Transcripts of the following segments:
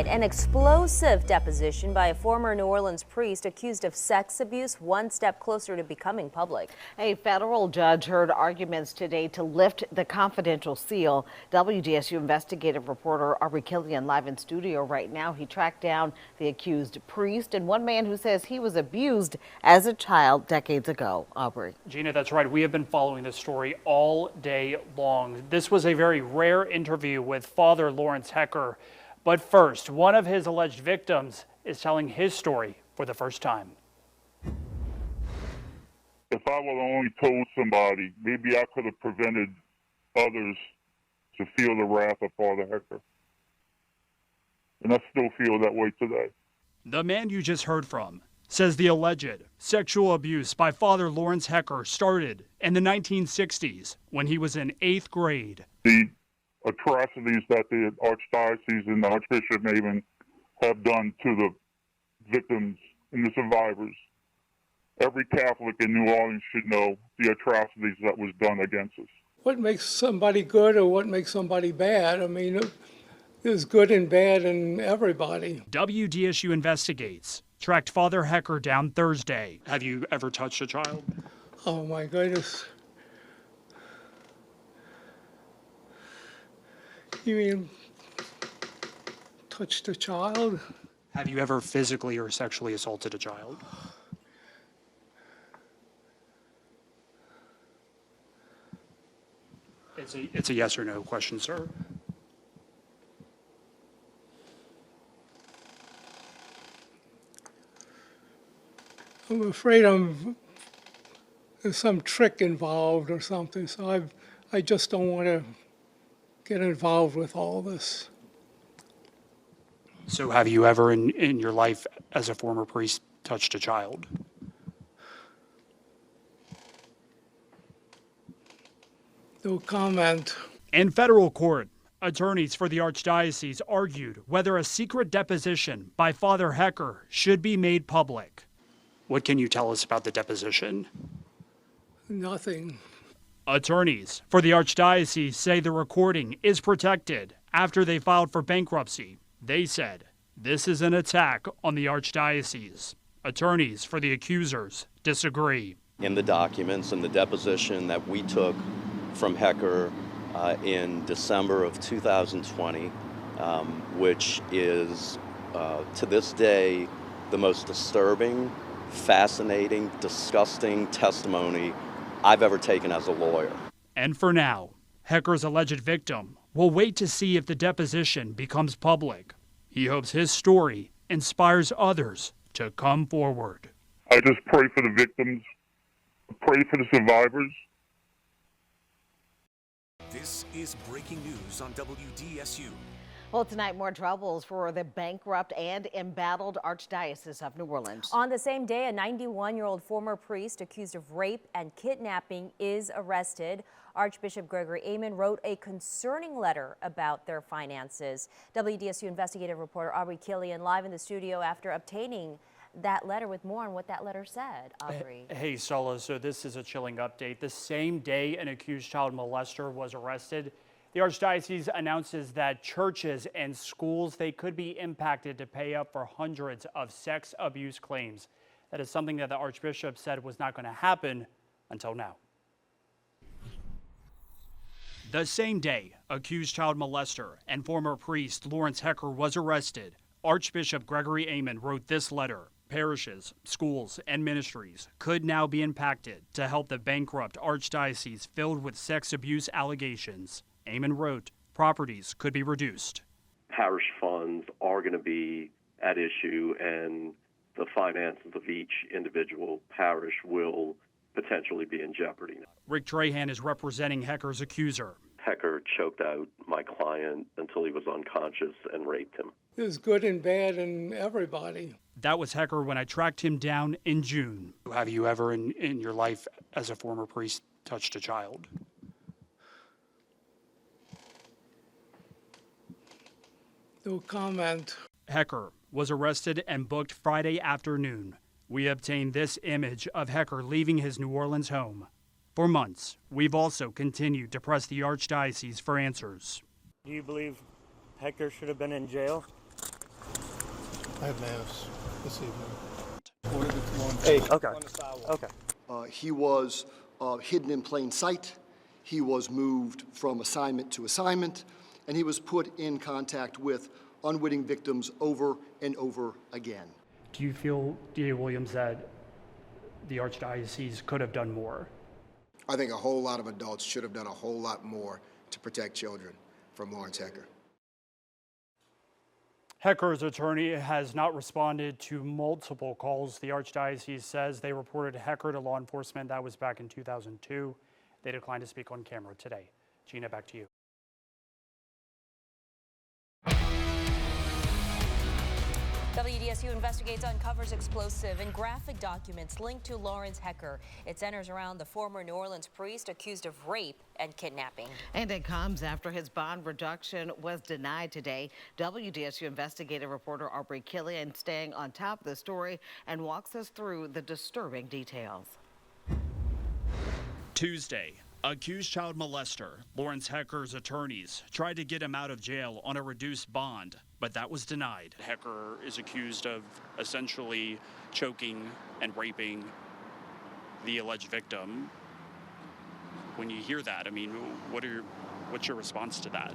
An explosive deposition by a former New Orleans priest accused of sex abuse, one step closer to becoming public. A federal judge heard arguments today to lift the confidential seal. WDSU investigative reporter Aubry Killion live in studio right now. He tracked down the accused priest and one man who says he was abused as a child decades ago. Aubry. Gina, that's right. We have been following this story all day long. This was a very rare interview with Father Lawrence Hecker. But first, one of his alleged victims is telling his story for the first time. If I would have only told somebody, maybe I could have prevented others to feel the wrath of Father Hecker. And I still feel that way today. The man you just heard from says the alleged sexual abuse by Father Lawrence Hecker started in the 1960s when he was in 8th grade. The atrocities that the Archdiocese and the Archbishop Amen have done to the victims and the survivors. Every Catholic in New Orleans should know the atrocities that was done against us. What makes somebody good or what makes somebody bad? I mean, there's good and bad in everybody. WDSU Investigates tracked Father Hecker down Thursday. Have you ever touched a child? Oh my goodness. You mean touched a child? Have you ever physically or sexually assaulted a child? It's a yes or no question, sir. I'm afraid there's some trick involved or something, so I just don't want to get involved with all this. So have you ever in your life as a former priest touched a child? No comment. In federal court, attorneys for the Archdiocese argued whether a secret deposition by Father Hecker should be made public. What can you tell us about the deposition? Nothing. Attorneys for the Archdiocese say the recording is protected after they filed for bankruptcy. They said this is an attack on the Archdiocese. Attorneys for the accusers disagree. In the documents and the deposition that we took from Hecker in December of 2020, which is to this day the most disturbing, fascinating, disgusting testimony I've ever taken as a lawyer. And for now, Hecker's alleged victim will wait to see if the deposition becomes public. He hopes his story inspires others to come forward. I just pray for the victims, pray for the survivors. This is breaking news on WDSU. Well, tonight, more troubles for the bankrupt and embattled Archdiocese of New Orleans. On the same day, a 91-year-old former priest accused of rape and kidnapping is arrested. Archbishop Gregory Amen wrote a concerning letter about their finances. WDSU investigative reporter Aubry Killion live in the studio after obtaining that letter with more on what that letter said. Aubry. Hey, Stella, so this is a chilling update. The same day an accused child molester was arrested, the Archdiocese announces that churches and schools, they could be impacted to pay up for hundreds of sex abuse claims. That is something that the Archbishop said was not going to happen until now. The same day, accused child molester and former priest Lawrence Hecker was arrested, Archbishop Gregory Amen wrote this letter. Parishes, schools, and ministries could now be impacted to help the bankrupt Archdiocese filled with sex abuse allegations. Amen wrote, properties could be reduced. Parish funds are going to be at issue, and the finances of each individual parish will potentially be in jeopardy. Rick Trahan is representing Hecker's accuser. Hecker choked out my client until he was unconscious and raped him. There's good and bad in everybody. That was Hecker when I tracked him down in June. Have you ever in your life as a former priest touched a child? No comment. Hecker was arrested and booked Friday afternoon. We obtained this image of Hecker leaving his New Orleans home. For months, we've also continued to press the Archdiocese for answers. Do you believe Hecker should have been in jail? I have mass this evening. Hey, okay. Okay. He was hidden in plain sight. He was moved from assignment to assignment, and he was put in contact with unwitting victims over and over again. Do you feel, D.A. Williams, that the Archdiocese could have done more? I think a whole lot of adults should have done a whole lot more to protect children from Lawrence Hecker. Hecker's attorney has not responded to multiple calls. The Archdiocese says they reported Hecker to law enforcement. That was back in 2002. They declined to speak on camera today. Gina, back to you. WDSU investigates, uncovers explosive and graphic documents linked to Lawrence Hecker. It centers around the former New Orleans priest accused of rape and kidnapping. And it comes after his bond reduction was denied today. WDSU investigative reporter Aubry Killion staying on top of the story and walks us through the disturbing details. Tuesday, accused child molester Lawrence Hecker's attorneys tried to get him out of jail on a reduced bond, but that was denied. Hecker is accused of essentially choking and raping the alleged victim. When you hear that, I mean, what's your response to that?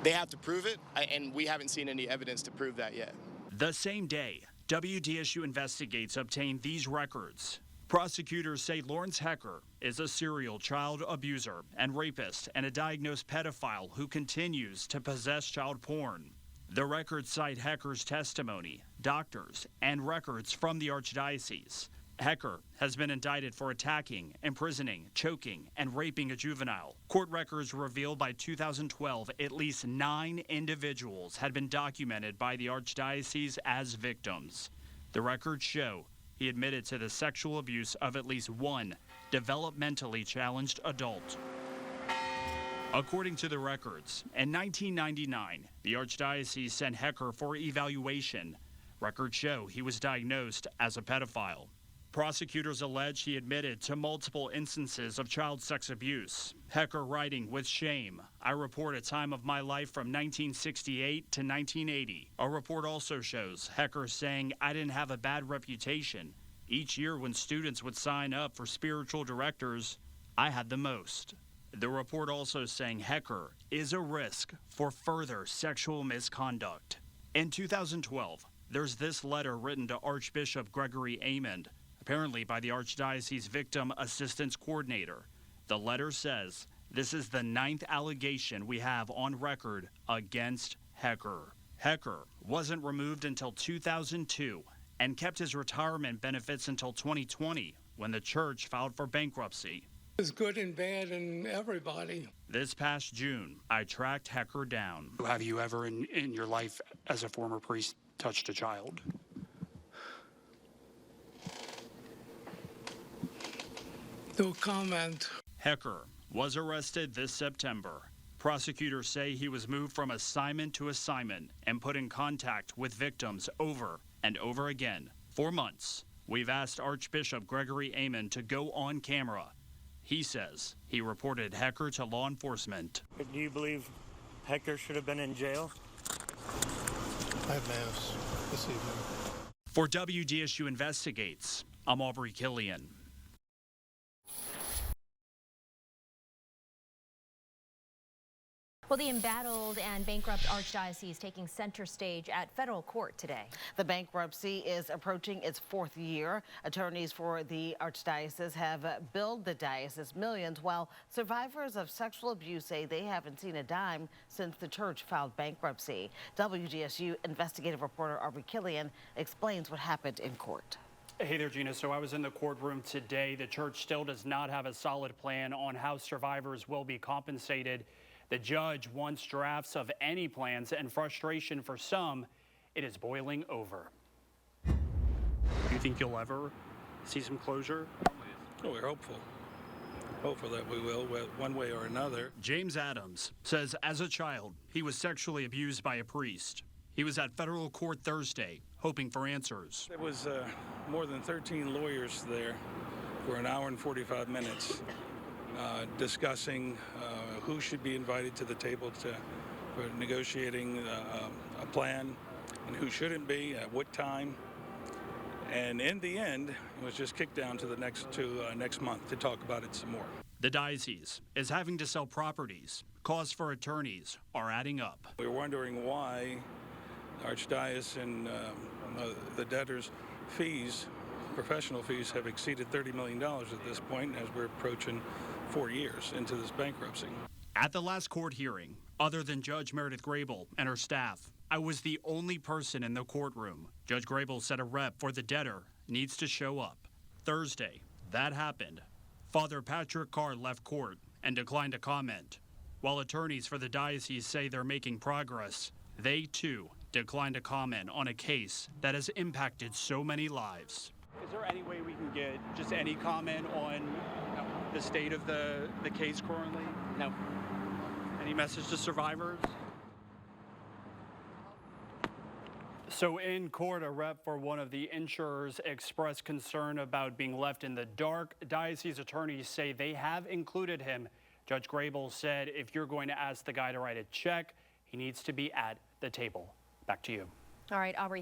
They have to prove it, and we haven't seen any evidence to prove that yet. The same day, WDSU investigates obtained these records. Prosecutors say Lawrence Hecker is a serial child abuser and rapist and a diagnosed pedophile who continues to possess child porn. The records cite Hecker's testimony, doctors, and records from the Archdiocese. Hecker has been indicted for attacking, imprisoning, choking, and raping a juvenile. Court records reveal by 2012 at least 9 individuals had been documented by the Archdiocese as victims. The records show he admitted to the sexual abuse of at least one developmentally challenged adult. According to the records, in 1999, the Archdiocese sent Hecker for evaluation. Records show he was diagnosed as a pedophile. Prosecutors allege he admitted to multiple instances of child sex abuse. Hecker writing with shame, "I report a time of my life from 1968 to 1980. A report also shows Hecker saying, "I didn't have a bad reputation. Each year when students would sign up for spiritual directors, I had the most." The report also saying Hecker is a risk for further sexual misconduct. In 2012, there's this letter written to Archbishop Gregory Amen, apparently by the Archdiocese Victim Assistance Coordinator. The letter says, "This is the 9th allegation we have on record against Hecker." Hecker wasn't removed until 2002 and kept his retirement benefits until 2020 when the church filed for bankruptcy. There's good and bad in everybody. This past June, I tracked Hecker down. Have you ever in your life as a former priest touched a child? No comment. Hecker was arrested this September. Prosecutors say he was moved from assignment to assignment and put in contact with victims over and over again. For months, we've asked Archbishop Gregory Amen to go on camera. He says he reported Hecker to law enforcement. Do you believe Hecker should have been in jail? I have mass this evening. For WDSU Investigates, I'm Aubry Killion. Well, the embattled and bankrupt Archdiocese taking center stage at federal court today. The bankruptcy is approaching its 4th year. Attorneys for the Archdiocese have billed the diocese millions, while survivors of sexual abuse say they haven't seen a dime since the church filed bankruptcy. WDSU investigative reporter Aubry Killion explains what happened in court. Hey there, Gina. So I was in the courtroom today. The church still does not have a solid plan on how survivors will be compensated. The judge wants drafts of any plans, and frustration for some, it is boiling over. Do you think you'll ever see some closure? Oh, we're hopeful. Hopeful that we will, one way or another. James Adams says as a child, he was sexually abused by a priest. He was at federal court Thursday, hoping for answers. There was more than 13 lawyers there for an hour and 45 minutes discussing who should be invited to the table for negotiating a plan, and who shouldn't be, at what time. And in the end, it was just kicked down to the next month to talk about it some more. The diocese is having to sell properties. Costs for attorneys are adding up. We're wondering why the Archdiocese and the debtors' fees, professional fees, have exceeded $30 million at this point as we're approaching 4 years into this bankruptcy. At the last court hearing, other than Judge Meredith Grable and her staff, I was the only person in the courtroom. Judge Grable said a rep for the debtor needs to show up. Thursday, that happened. Father Patrick Carr left court and declined to comment. While attorneys for the diocese say they're making progress, they too declined to comment on a case that has impacted so many lives. Is there any way we can get just any comment on the state of the case currently? No. Any message to survivors? So in court, a rep for one of the insurers expressed concern about being left in the dark. Diocese attorneys say they have included him. Judge Grable said if you're going to ask the guy to write a check, he needs to be at the table. Back to you. All right, Aubry.